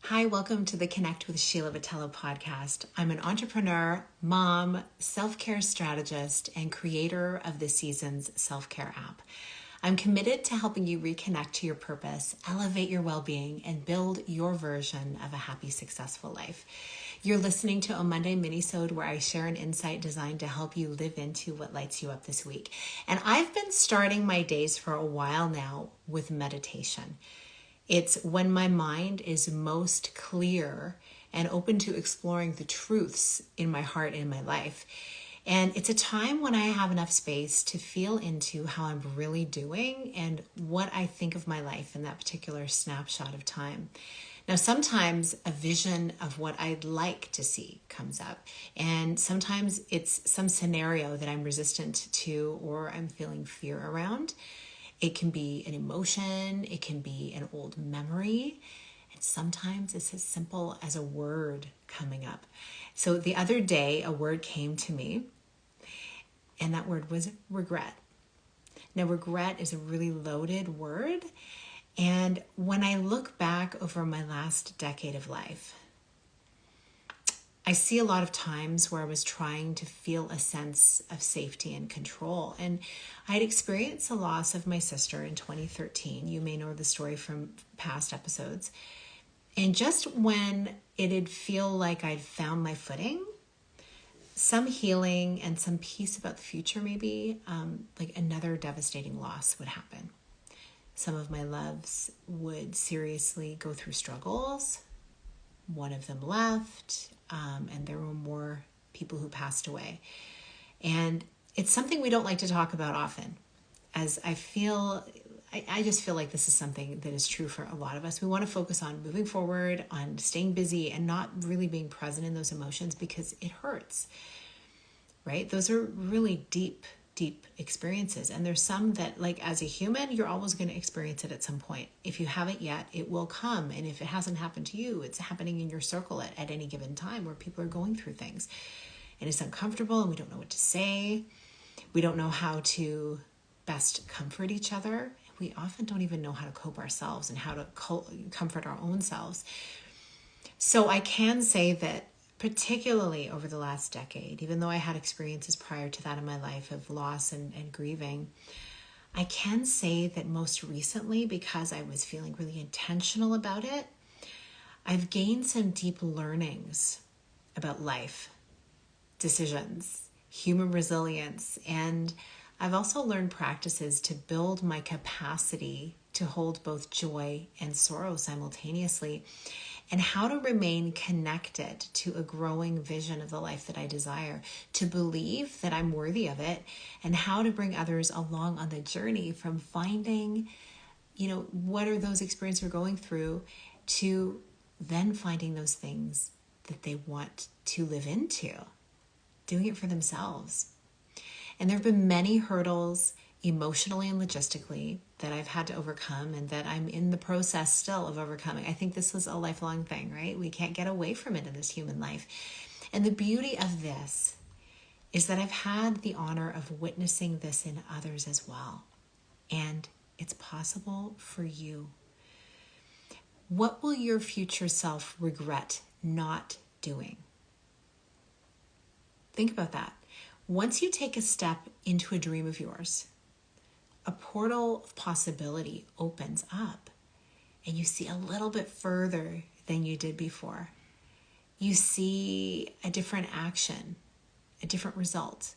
Hi, welcome to the Connect with Sheila Botelho podcast. I'm an entrepreneur, mom, self-care strategist, and creator of this season's self-care app. I'm committed to helping you reconnect to your purpose, elevate your well-being, and build your version of a happy, successful life. You're listening to a Monday minisode where I share an insight designed to help you live into what lights you up this week. And I've been starting my days for a while now with meditation. It's when my mind is most clear and open to exploring the truths in my heart and in my life. And it's a time when I have enough space to feel into how I'm really doing and what I think of my life in that particular snapshot of time. Now, sometimes a vision of what I'd like to see comes up, and sometimes it's some scenario that I'm resistant to or I'm feeling fear around. It can be an emotion, it can be an old memory, and sometimes it's as simple as a word coming up. So the other day, a word came to me, and that word was regret. Now, regret is a really loaded word, and when I look back over my last decade of life, I see a lot of times where I was trying to feel a sense of safety and control. And I had experienced the loss of my sister in 2013. You may know the story from past episodes. And just when it'd feel like I'd found my footing, some healing and some peace about the future, maybe, like another devastating loss would happen. Some of my loves would seriously go through struggles. One of them left, and there were more people who passed away. And it's something we don't like to talk about often, as I just feel like this is something that is true for a lot of us. We want to focus on moving forward, on staying busy, and not really being present in those emotions because it hurts, right? Those are really deep experiences. And there's some that, like, as a human, you're always going to experience it at some point. If you haven't yet, it will come. And if it hasn't happened to you, it's happening in your circle at any given time where people are going through things. And it's uncomfortable and we don't know what to say. We don't know how to best comfort each other. We often don't even know how to cope ourselves and how to comfort our own selves. So I can say that particularly over the last decade, even though I had experiences prior to that in my life of loss and grieving, I can say that most recently, because I was feeling really intentional about it, I've gained some deep learnings about life, decisions, human resilience, and I've also learned practices to build my capacity to hold both joy and sorrow simultaneously, and how to remain connected to a growing vision of the life that I desire, to believe that I'm worthy of it, and how to bring others along on the journey from finding, what are those experiences we're going through, to then finding those things that they want to live into, doing it for themselves. And there have been many hurdles emotionally and logistically that I've had to overcome and that I'm in the process still of overcoming. I think this is a lifelong thing, right? We can't get away from it in this human life. And the beauty of this is that I've had the honor of witnessing this in others as well. And it's possible for you. What will your future self regret not doing? Think about that. Once you take a step into a dream of yours, a portal of possibility opens up and you see a little bit further than you did before. You see a different action, a different result.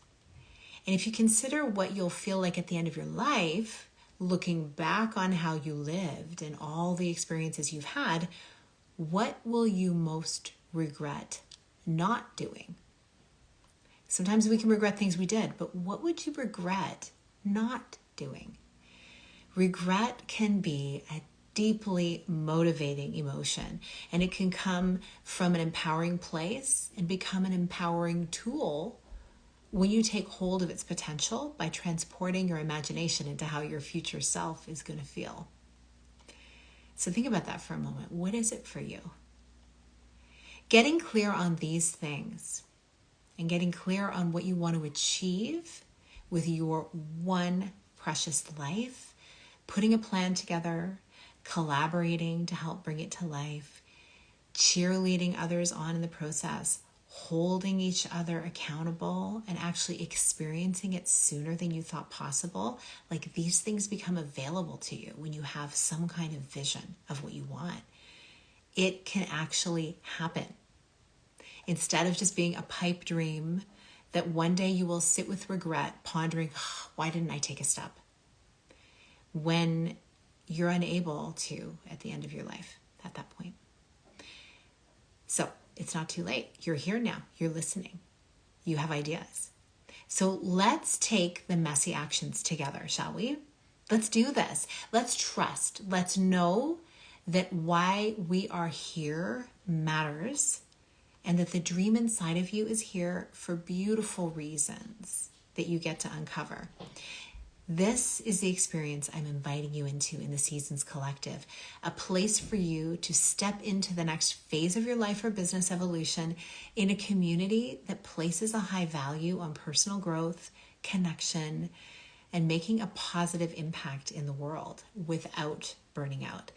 And if you consider what you'll feel like at the end of your life, looking back on how you lived and all the experiences you've had, what will you most regret not doing? Sometimes we can regret things we did, but what would you regret not doing? Regret can be a deeply motivating emotion, and it can come from an empowering place and become an empowering tool when you take hold of its potential by transporting your imagination into how your future self is going to feel. So think about that for a moment. What is it for you? Getting clear on these things and getting clear on what you want to achieve with your one precious life, putting a plan together, collaborating to help bring it to life, cheerleading others on in the process, holding each other accountable, and actually experiencing it sooner than you thought possible. Like, these things become available to you when you have some kind of vision of what you want. It can actually happen. Instead of just being a pipe dream that one day you will sit with regret, pondering, "Oh, why didn't I take a step?" When you're unable to at the end of your life at that point. So it's not too late. You're here now. You're listening. You have ideas. So let's take the messy actions together, shall we? Let's do this. Let's trust. Let's know that why we are here matters, and that the dream inside of you is here for beautiful reasons that you get to uncover. This is the experience I'm inviting you into in the Seasons Collective, a place for you to step into the next phase of your life or business evolution in a community that places a high value on personal growth, connection, and making a positive impact in the world without burning out.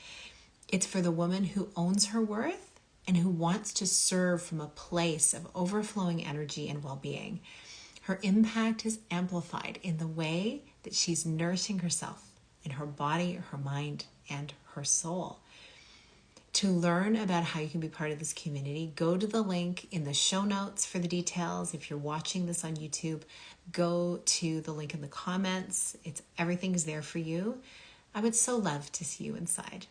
It's for the woman who owns her worth and who wants to serve from a place of overflowing energy and well-being. Her impact is amplified in the way that she's nourishing herself in her body, her mind, and her soul. To learn about how you can be part of this community, go to the link in the show notes for the details. If you're watching this on YouTube, go to the link in the comments. Everything's there for you. I would so love to see you inside.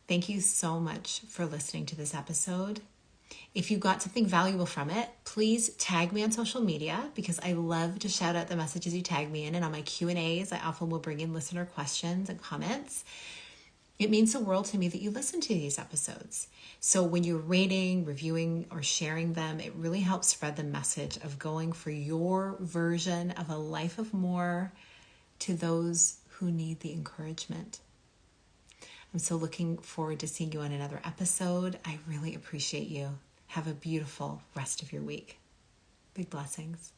Thank you so much for listening to this episode. If you got something valuable from it, please tag me on social media, because I love to shout out the messages you tag me in. And on my Q&As, I often will bring in listener questions and comments. It means the world to me that you listen to these episodes. So when you're rating, reviewing, or sharing them, it really helps spread the message of going for your version of a life of more to those who need the encouragement. I'm so looking forward to seeing you on another episode. I really appreciate you. Have a beautiful rest of your week. Big blessings.